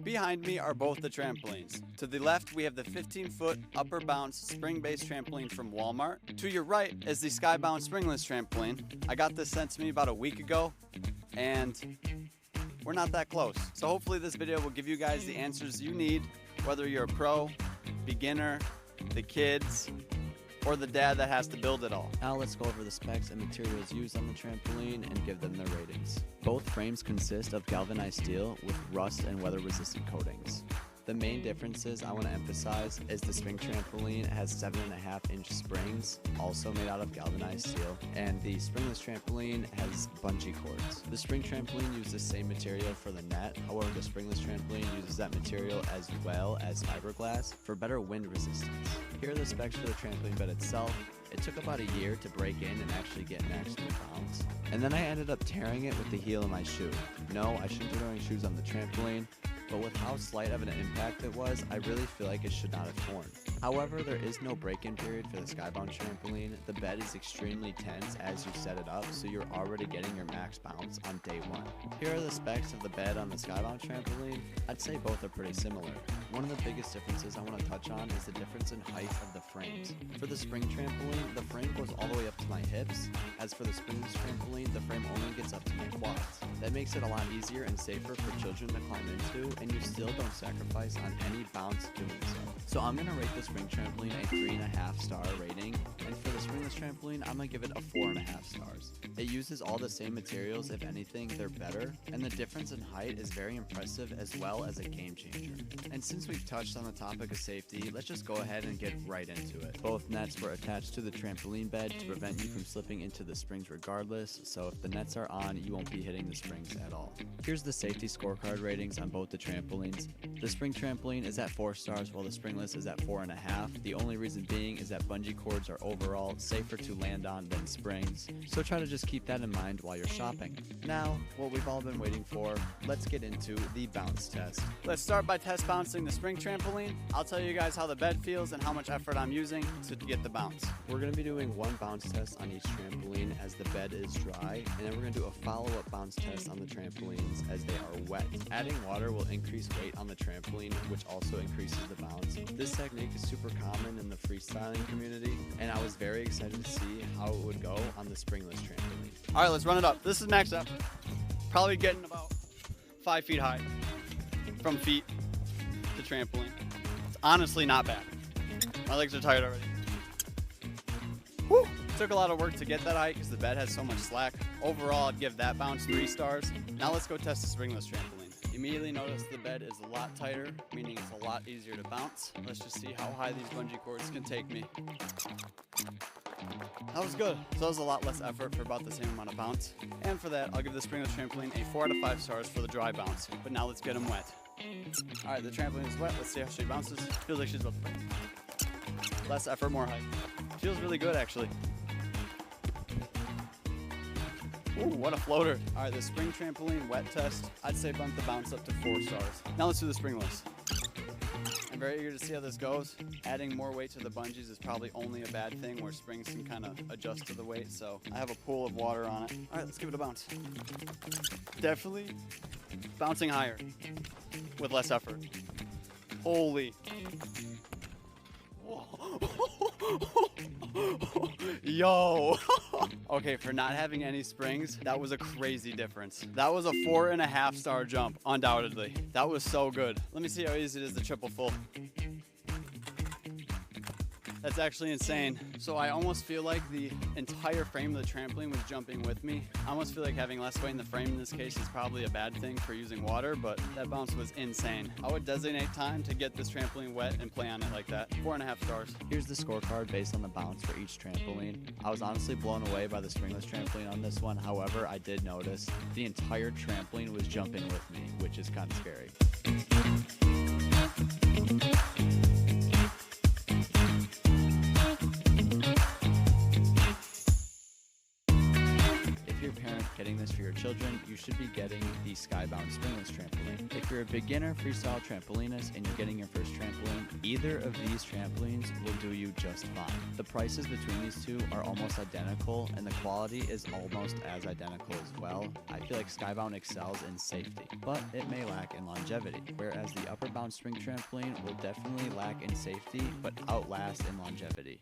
Behind me are both the trampolines. To the left, we have the 15-foot upper bounce spring-based trampoline from Walmart. To your right is the SkyBound Springless trampoline. I got this sent to me about a week ago, and we're not that close. So hopefully this video will give you guys the answers you need, whether you're a pro, beginner, the kids, or the dad that has to build it all. Now let's go over the specs and materials used on the trampoline and give them their ratings. Both frames consist of galvanized steel with rust and weather-resistant coatings. The main differences I want to emphasize is the spring trampoline has 7.5-inch springs, also made out of galvanized steel, and the springless trampoline has bungee cords. The spring trampoline uses the same material for the net, however the springless trampoline uses that material as well as fiberglass for better wind resistance. Here are the specs for the trampoline bed itself. It took about a year to break in and actually get maximum bounce, and then I ended up tearing it with the heel of my shoe. No, I shouldn't be wearing shoes on the trampoline, but with how slight of an impact it was, I really feel like it should not have torn. However, there is no break-in period for the SkyBound trampoline. The bed is extremely tense as you set it up, so you're already getting your max bounce on day one. Here are the specs of the bed on the SkyBound trampoline. I'd say both are pretty similar. One of the biggest differences I want to touch on is the difference in height of the frames. For the spring trampoline, the frame goes all the way up to my hips. As for the springless trampoline, the frame only gets up to my quads. That makes it a lot easier and safer for children to climb into, and you still don't sacrifice on any bounce doing so. So I'm going to rate the spring trampoline a 3.5 star rating, and for the springless trampoline, I'm going to give it a 4.5 stars. It uses all the same materials, if anything, they're better, and the difference in height is very impressive as well as a game changer. And since we've touched on the topic of safety, let's just go ahead and get right into it. Both nets were attached to the trampoline bed to prevent you from slipping into the springs regardless, so if the nets are on, you won't be hitting the springs at all. Here's the safety scorecard ratings on both the trampolines. The spring trampoline is at 4 stars while the springless is at 4.5. The only reason being is that bungee cords are overall safer to land on than springs, so try to just keep that in mind while you're shopping. Now, what we've all been waiting for, let's get into the bounce test. Let's start by test bouncing the spring trampoline. I'll tell you guys how the bed feels and how much effort I'm using to get the bounce. We're going to be doing one bounce test on each trampoline as the bed is dry, and then we're going to do a follow-up bounce test on the trampolines as they are wet. Adding water will increase weight on the trampoline, which also increases the bounce. This technique is super common in the freestyling community, and I was very excited to see how it would go on the springless trampoline. All right, let's run it up. This is max up. Probably getting about 5 feet high from feet to trampoline. It's honestly not bad. My legs are tired already. Whew. Took a lot of work to get that height because the bed has so much slack. Overall, I'd give that bounce 3 stars. Now let's go test the springless trampoline. Immediately notice the bed is a lot tighter, meaning it's a lot easier to bounce. Let's just see how high these bungee cords can take me. That was good. So that was a lot less effort for about the same amount of bounce. And for that, I'll give the springless trampoline a 4 out of 5 stars for the dry bounce. But now let's get them wet. All right, the trampoline is wet. Let's see how she bounces. Feels like she's about to break. Less effort, more height. Feels really good, actually. Ooh, what a floater. All right, the spring trampoline wet test, I'd say bump the bounce up to 4 stars. Now let's do the springless. I'm very eager to see how this goes. Adding more weight to the bungees is probably only a bad thing where springs can kind of adjust to the weight, so I have a pool of water on it. All right, let's give it a bounce. Definitely bouncing higher with less effort. Holy. Yo. Okay, for not having any springs, that was a crazy difference. That was a 4.5 star jump, undoubtedly. That was so good. Let me see how easy it is to triple full. That's actually insane. So I almost feel like the entire frame of the trampoline was jumping with me. I almost feel like having less weight in the frame in this case is probably a bad thing for using water, but that bounce was insane. I would designate time to get this trampoline wet and play on it like that. 4.5 stars. Here's the scorecard based on the bounce for each trampoline. I was honestly blown away by the springless trampoline on this one. However, I did notice the entire trampoline was jumping with me, which is kind of scary. Getting this for your children, you should be getting the SkyBound Springless trampoline. If you're a beginner freestyle trampolinist and you're getting your first trampoline, either of these trampolines will do you just fine. The prices between these two are almost identical, and the quality is almost as identical as well. I feel like SkyBound excels in safety, but it may lack in longevity, whereas the upper bound spring trampoline will definitely lack in safety, but outlast in longevity.